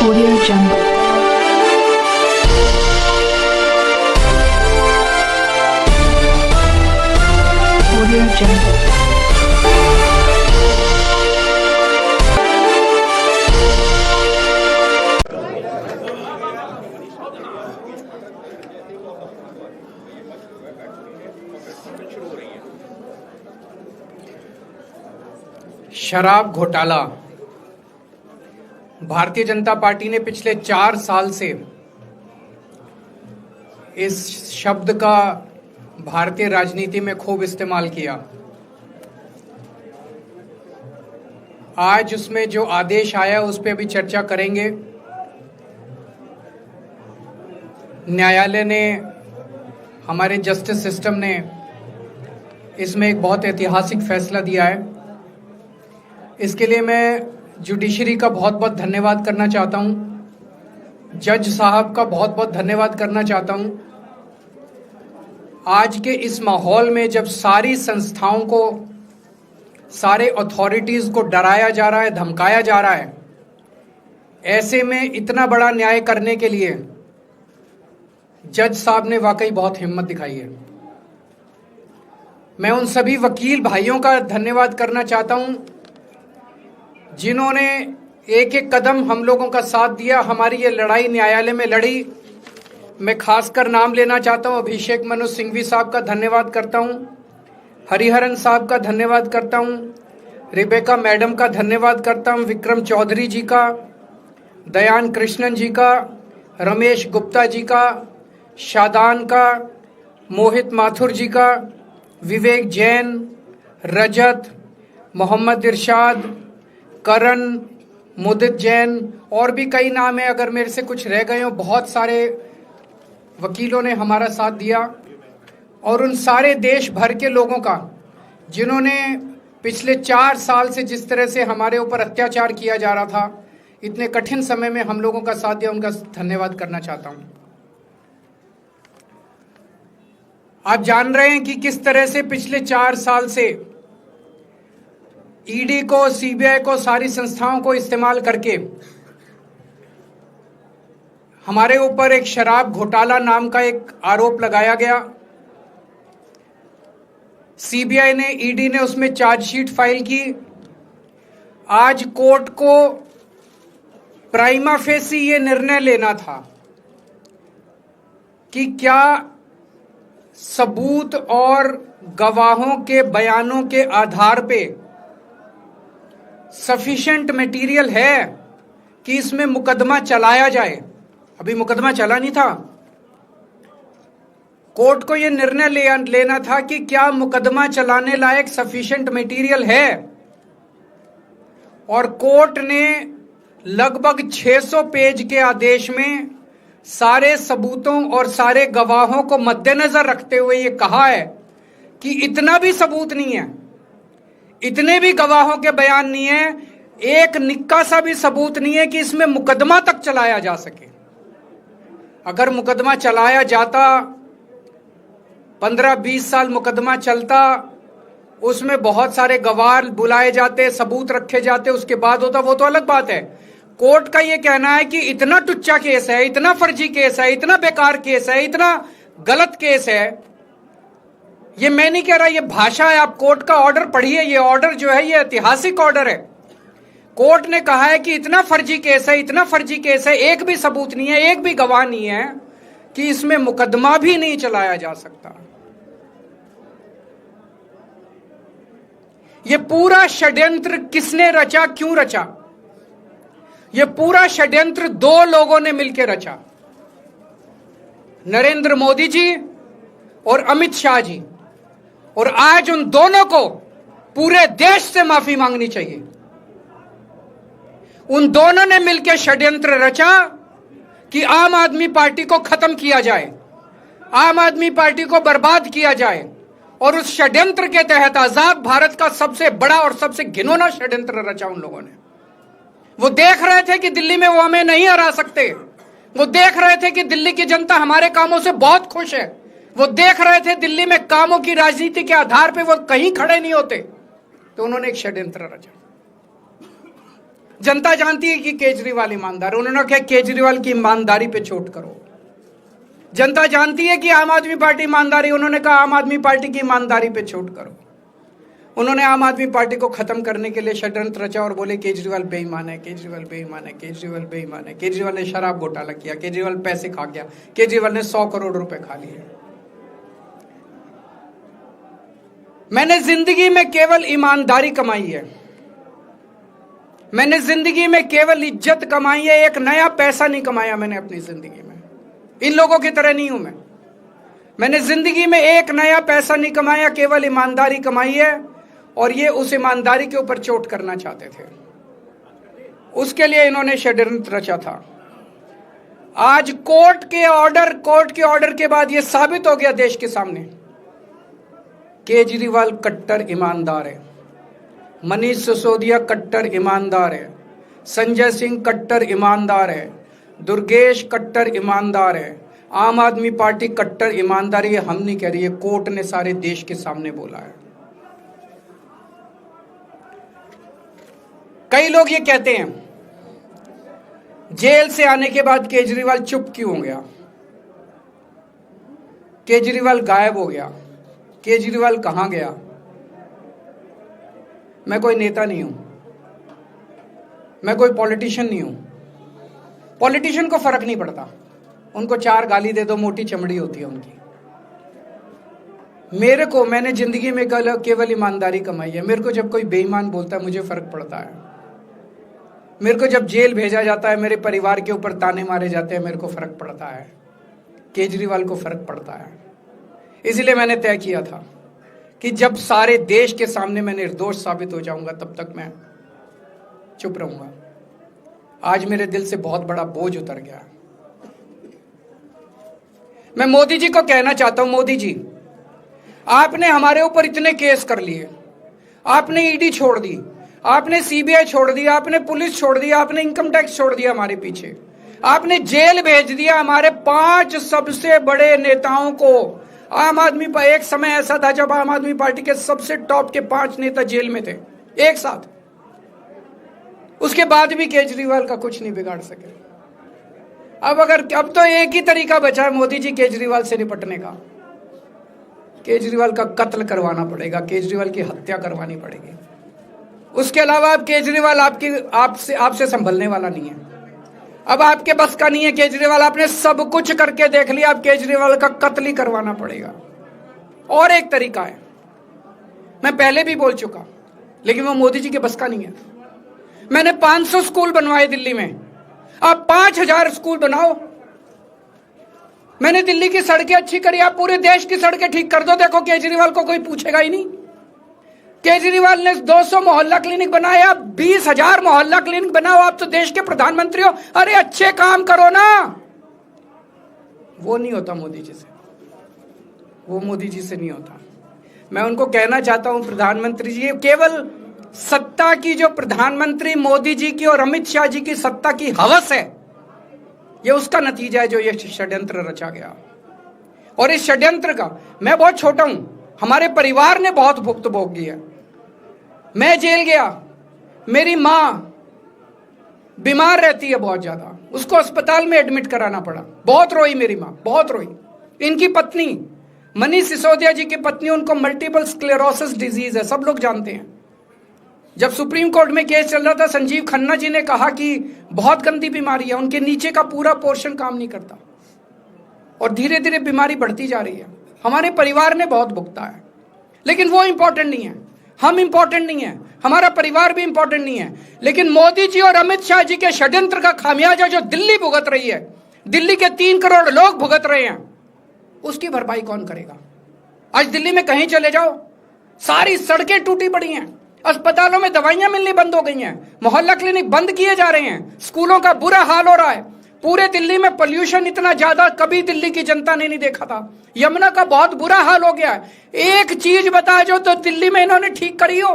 Audio Jungle. Audio Jungle. शराब घोटाला। Bharatiya Janata party ने पिछले 4 साल से इस शब्द का भारतीय राजनीति में खूब इस्तेमाल किया। आज उसमें जो आदेश आया उस पर भी चर्चा करेंगे। न्यायालय ने, हमारे जस्टिस सिस्टम ने इसमें एक बहुत ऐतिहासिक फैसला दिया है। इसके लिए मैं जुडिशरी का बहुत बहुत धन्यवाद करना चाहता हूं, जज साहब का बहुत बहुत धन्यवाद करना चाहता हूं। आज के इस माहौल में जब सारी संस्थाओं को, सारे अथॉरिटीज को डराया जा रहा है, धमकाया जा रहा है, ऐसे में इतना बड़ा न्याय करने के लिए जज साहब ने वाकई बहुत हिम्मत दिखाई है। मैं उन सभी वकील भाइयों का धन्यवाद करना चाहता हूं जिन्होंने एक एक कदम हम लोगों का साथ दिया, हमारी ये लड़ाई न्यायालय में लड़ी। मैं खासकर नाम लेना चाहता हूं, अभिषेक मनु सिंघवी साहब का धन्यवाद करता हूं, हरिहरन साहब का धन्यवाद करता हूं, रिबेका मैडम का धन्यवाद करता हूं, विक्रम चौधरी जी का, दयान कृष्णन जी का, रमेश गुप्ता जी का, शादान का, मोहित माथुर जी का, विवेक जैन, रजत, मोहम्मद इरशाद, करण, मुदित जैन, और भी कई नाम है, अगर मेरे से कुछ रह गए हो। बहुत सारे वकीलों ने हमारा साथ दिया, और उन सारे देश भर के लोगों का जिन्होंने पिछले 4 साल से जिस तरह से हमारे ऊपर अत्याचार किया जा रहा था, इतने कठिन समय में हम लोगों का साथ दिया, उनका धन्यवाद करना चाहता हूं। आप जान रहे हैं कि किस तरह से पिछले 4 साल से ईडी को, सीबीआई को, सारी संस्थाओं को इस्तेमाल करके हमारे ऊपर एक शराब घोटाला नाम का एक आरोप लगाया गया। सीबीआई ने, ईडी ने उसमें चार्जशीट फाइल की। आज कोर्ट को प्राइमा फेसी ये निर्णय लेना था कि क्या सबूत और गवाहों के बयानों के आधार पे सफिशिएंट मटेरियल है कि इसमें मुकदमा चलाया जाए। अभी मुकदमा चला नहीं था। कोर्ट को यह निर्णय लेना था कि क्या मुकदमा चलाने लायक सफिशिएंट मटेरियल है, और कोर्ट ने लगभग 600 पेज के आदेश में सारे सबूतों और सारे गवाहों को मद्देनजर रखते हुए यह कहा है कि इतना भी सबूत नहीं है, इतने भी गवाहों के बयान नहीं है, एक निक्का सा भी सबूत नहीं है कि इसमें मुकदमा तक चलाया जा सके। अगर मुकदमा चलाया जाता, 15-20 साल मुकदमा चलता, उसमें बहुत सारे गवाह बुलाए जाते, सबूत रखे जाते, उसके बाद होता, वो तो अलग बात है। कोर्ट का यह कहना है कि इतना टुच्चा केस है, इतना फर्जी केस है, इतना बेकार केस है, इतना गलत केस है। ये मैं नहीं कह रहा, ये भाषा है। आप कोर्ट का ऑर्डर पढ़िए। ये ऑर्डर जो है ये ऐतिहासिक ऑर्डर है। कोर्ट ने कहा है कि इतना फर्जी केस है, इतना फर्जी केस है, एक भी सबूत नहीं है, एक भी गवाह नहीं है कि इसमें मुकदमा भी नहीं चलाया जा सकता। ये पूरा षड्यंत्र किसने रचा, क्यों रचा? ये पूरा षड्यंत्र 2 लोगों ने मिलकर रचा, नरेंद्र मोदी जी और अमित शाह जी। और आज उन दोनों को पूरे देश से माफी मांगनी चाहिए। उन दोनों ने मिलकर षड्यंत्र रचा कि आम आदमी पार्टी को खत्म किया जाए, आम आदमी पार्टी को बर्बाद किया जाए, और उस षड्यंत्र के तहत आजाद भारत का सबसे बड़ा और सबसे घिनौना षड्यंत्र रचा उन लोगों ने। वो देख रहे थे कि दिल्ली में वो हमें नहीं हरा सकते। वो देख रहे थे कि दिल्ली की जनता हमारे कामों से बहुत खुश है। वो देख रहे थे दिल्ली में कामों की राजनीति के आधार पे वो कहीं खड़े नहीं होते, तो उन्होंने एक षड्यंत्र रचा। जनता जानती है कि केजरीवाल ईमानदार, उन्होंने कहा केजरीवाल की ईमानदारी पे चोट करो। जनता जानती है कि आम आदमी पार्टी ईमानदारी, उन्होंने कहा आम आदमी पार्टी की ईमानदारी पे चोट करो। उन्होंने आम आदमी पार्टी को खत्म करने के लिए षड्यंत्र रचा और बोले केजरीवाल बेईमान है, केजरीवाल बेईमान है, केजरीवाल बेईमान है। केजरीवाल ने शराब घोटाला किया, केजरीवाल पैसे खा गया, केजरीवाल ने 100 करोड़ रुपए खा लिए। मैंने जिंदगी में केवल ईमानदारी कमाई है, मैंने जिंदगी में केवल इज्जत कमाई है, एक नया पैसा नहीं कमाया मैंने अपनी जिंदगी में। इन लोगों की तरह नहीं हूं मैं। मैंने जिंदगी में एक नया पैसा नहीं कमाया, केवल ईमानदारी कमाई है। और ये उस ईमानदारी के ऊपर चोट करना चाहते थे, उसके लिए इन्होंने षड्यंत्र रचा था। आज कोर्ट के ऑर्डर के बाद यह साबित हो गया देश के सामने, केजरीवाल कट्टर ईमानदार है, मनीष सिसोदिया कट्टर ईमानदार है, संजय सिंह कट्टर ईमानदार है, दुर्गेश कट्टर ईमानदार है, आम आदमी पार्टी कट्टर ईमानदारी है। हम नहीं कह रही है, कोर्ट ने सारे देश के सामने बोला है। कई लोग ये कहते हैं जेल से आने के बाद केजरीवाल चुप क्यों हो गया, केजरीवाल गायब हो गया, केजरीवाल कहां गया। मैं कोई नेता नहीं हूं, मैं कोई पॉलिटिशियन नहीं हूं। पॉलिटिशियन को फर्क नहीं पड़ता, उनको 4 गाली दे दो, मोटी चमड़ी होती है उनकी। मैंने जिंदगी में केवल ईमानदारी कमाई है। मेरे को जब कोई बेईमान बोलता है मुझे फर्क पड़ता है। मेरे को जब जेल भेजा जाता है, मेरे परिवार के ऊपर ताने मारे जाते हैं, मेरे को फर्क पड़ता है। केजरीवाल को फर्क पड़ता है। इसलिए मैंने तय किया था कि जब सारे देश के सामने मैं निर्दोष साबित हो जाऊंगा तब तक मैं चुप रहूंगा। आज मेरे दिल से बहुत बड़ा बोझ उतर गया। मैं मोदी जी को कहना चाहता हूं, मोदी जी आपने हमारे ऊपर इतने केस कर लिए, आपने ईडी छोड़ दी, आपने सीबीआई छोड़ दिया, आपने पुलिस छोड़ दिया, आपने इनकम टैक्स छोड़ दिया हमारे पीछे, आपने जेल भेज दिया हमारे 5 सबसे बड़े नेताओं को। आम आदमी पर एक समय ऐसा था जब आम आदमी पार्टी के सबसे टॉप के 5 नेता जेल में थे एक साथ। उसके बाद भी केजरीवाल का कुछ नहीं बिगाड़ सके। अब तो एक ही तरीका बचा है मोदी जी केजरीवाल से निपटने का, केजरीवाल का कत्ल करवाना पड़ेगा, केजरीवाल की हत्या करवानी पड़ेगी। उसके अलावा अब केजरीवाल आपसे संभलने वाला नहीं है। अब आपके बस का नहीं है केजरीवाल, आपने सब कुछ करके देख लिया, अब केजरीवाल का कत्ल ही करवाना पड़ेगा। और एक तरीका है, मैं पहले भी बोल चुका, लेकिन वो मोदी जी के बस का नहीं है। मैंने 500 स्कूल बनवाए दिल्ली में, आप 5000 स्कूल बनाओ। मैंने दिल्ली की सड़कें अच्छी करी, आप पूरे देश की सड़कें ठीक कर दो, देखो केजरीवाल को कोई पूछेगा ही नहीं। केजरीवाल ने 200 मोहल्ला क्लिनिक बनाया, 20,000 मोहल्ला क्लिनिक बनाओ, आप तो देश के प्रधानमंत्री हो, अरे अच्छे काम करो ना। वो नहीं होता मोदी जी से, वो मोदी जी से नहीं होता। मैं उनको कहना चाहता हूं, प्रधानमंत्री जी, केवल सत्ता की जो प्रधानमंत्री मोदी जी की और अमित शाह जी की सत्ता की हवस है, ये उसका नतीजा है जो ये षड्यंत्र रचा गया। और इस षड्यंत्र का मैं बहुत छोटा हूं, हमारे परिवार ने बहुत भुगत भोगी है। मैं जेल गया, मेरी मां बीमार रहती है बहुत ज्यादा, उसको अस्पताल में एडमिट कराना पड़ा, बहुत रोई मेरी मां, बहुत रोई। इनकी पत्नी मनीष सिसोदिया जी की पत्नी, उनको मल्टीपल स्क्लेरोसिस डिजीज है, सब लोग जानते हैं। जब सुप्रीम कोर्ट में केस चल रहा था, संजीव खन्ना जी ने कहा कि बहुत गंदी बीमारी है, उनके नीचे का पूरा पोर्शन काम नहीं करता और धीरे धीरे बीमारी बढ़ती जा रही है। हमारे परिवार ने बहुत भुगता है, लेकिन वो इंपॉर्टेंट नहीं है, हम इंपॉर्टेंट नहीं है, हमारा परिवार भी इंपॉर्टेंट नहीं है। लेकिन मोदी जी और अमित शाह जी के षड्यंत्र का खामियाजा जो दिल्ली भुगत रही है, दिल्ली के 3 करोड़ लोग भुगत रहे हैं, उसकी भरपाई कौन करेगा? आज दिल्ली में कहीं चले जाओ, सारी सड़कें टूटी पड़ी हैं, अस्पतालों में दवाइयां मिलनी बंद हो गई हैं, मोहल्ला क्लिनिक बंद किए जा रहे हैं, स्कूलों का बुरा हाल हो रहा है। पूरे दिल्ली में पोल्यूशन इतना ज्यादा कभी दिल्ली की जनता ने नहीं देखा था। यमुना का बहुत बुरा हाल हो गया है। एक चीज बता जो तो दिल्ली में इन्होंने ठीक करी हो,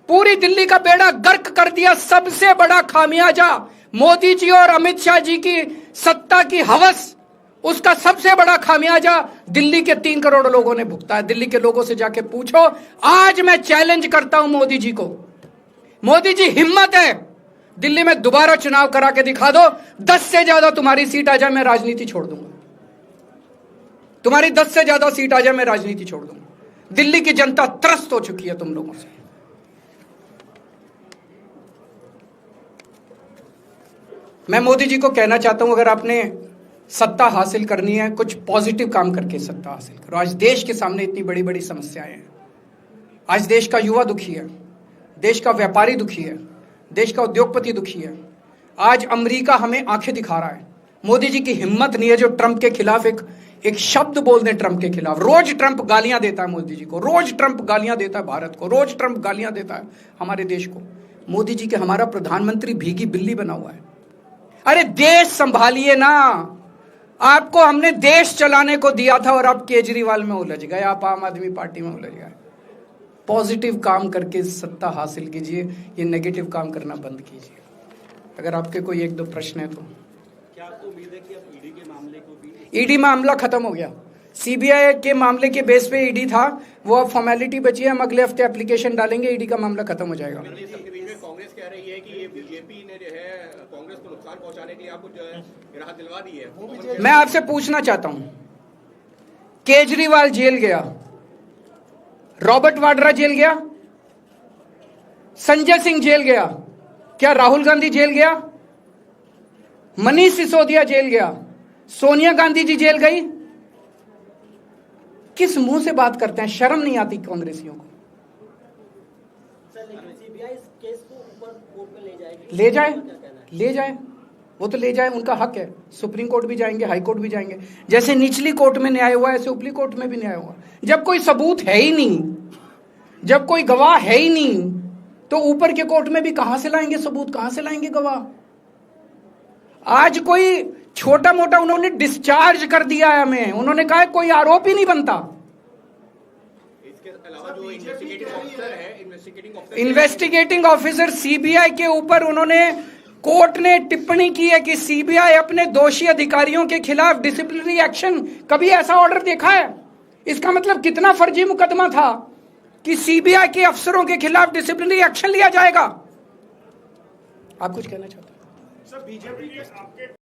पूरी दिल्ली का बेड़ा गर्क कर दिया। सबसे बड़ा खामियाजा मोदी जी और अमित शाह जी की सत्ता की हवस, उसका सबसे बड़ा खामियाजा दिल्ली के 3 करोड़ लोगों ने भुगता है। दिल्ली के लोगों से जाके पूछो। आज मैं चैलेंज करता हूं मोदी जी को, मोदी जी हिम्मत है दिल्ली में दोबारा चुनाव करा के दिखा दो, 10 से ज्यादा तुम्हारी सीट आ जाए, मैं राजनीति छोड़ दूंगा। तुम्हारी 10 से ज्यादा सीट आ जाए, मैं राजनीति छोड़ दूंगा। दिल्ली की जनता त्रस्त हो चुकी है तुम लोगों से। मैं मोदी जी को कहना चाहता हूं, अगर आपने सत्ता हासिल करनी है, कुछ पॉजिटिव काम करके सत्ता हासिल करो। आज देश के सामने इतनी बड़ी बड़ी समस्याएं हैं। आज देश का युवा दुखी है, देश का व्यापारी दुखी है, देश का उद्योगपति दुखी है। आज अमेरिका हमें आंखें दिखा रहा है। मोदी जी की हिम्मत नहीं है जो ट्रंप के खिलाफ एक शब्द बोल दें। ट्रंप के खिलाफ रोज ट्रंप गालियां देता है मोदी जी को, रोज ट्रंप गालियां देता है भारत को, रोज ट्रंप गालियां देता है हमारे देश को। मोदी जी के हमारा प्रधानमंत्री भीगी बिल्ली बना हुआ है। अरे देश संभालिए ना। आपको हमने देश चलाने को दिया था और आप केजरीवाल में उलझ गए, आप आम आदमी पार्टी में उलझ गए। पॉजिटिव काम करके सत्ता हासिल कीजिए, ये नेगेटिव काम करना बंद कीजिए। अगर आपके कोई एक दो प्रश्न है तो। क्या आपको उम्मीद है कि अब ईडी के मामले को भी? ईडी मामला खत्म हो गया। सीबीआई के मामले के बेस पे ईडी था, वो अब फॉर्मेलिटी बची है। हम अगले हफ्ते एप्लीकेशन डालेंगे, ईडी का मामला खत्म हो जाएगा। कांग्रेस कह रही है कि ये बीजेपी ने जो है कांग्रेस को नुकसान पहुंचाने के लिए आपको जो है राहत दिलवा दी है। मैं आपसे पूछना चाहता हूं, केजरीवाल जेल गया, रॉबर्ट वाड्रा जेल गया, संजय सिंह जेल गया, क्या राहुल गांधी जेल गया, मनीष सिसोदिया जेल गया, सोनिया गांधी जी जेल गई? किस मुंह से बात करते हैं? शर्म नहीं आती कांग्रेसियों को? ले जाए, ले जाए, वो तो ले जाए, उनका हक है। सुप्रीम कोर्ट भी जाएंगे, हाई कोर्ट भी जाएंगे। जैसे निचली कोर्ट में न्याय हुआ, ऐसे ऊपरी कोर्ट में भी न्याय हुआ। जब कोई सबूत है ही नहीं, जब कोई गवाह है ही नहीं, तो ऊपर के कोर्ट में भी कहां से लाएंगे सबूत, कहां से लाएंगे गवाह? आज कोई छोटा मोटा उन्होंने डिस्चार्ज कर दिया है हमें, उन्होंने कहा कोई आरोप ही नहीं बनता। इसके अलावा जो इन्वेस्टिगेटिंग ऑफिसर है, इन्वेस्टिगेटिंग ऑफिसर सीबीआई के ऊपर उन्होंने, कोर्ट ने टिप्पणी की है कि सीबीआई अपने दोषी अधिकारियों के खिलाफ डिसिप्लिनरी एक्शन, कभी ऐसा ऑर्डर देखा है? इसका मतलब कितना फर्जी मुकदमा था कि सीबीआई के अफसरों के खिलाफ डिसिप्लिनरी एक्शन लिया जाएगा। आप कुछ कहना चाहते हैं? सर, बीजेपी के आपके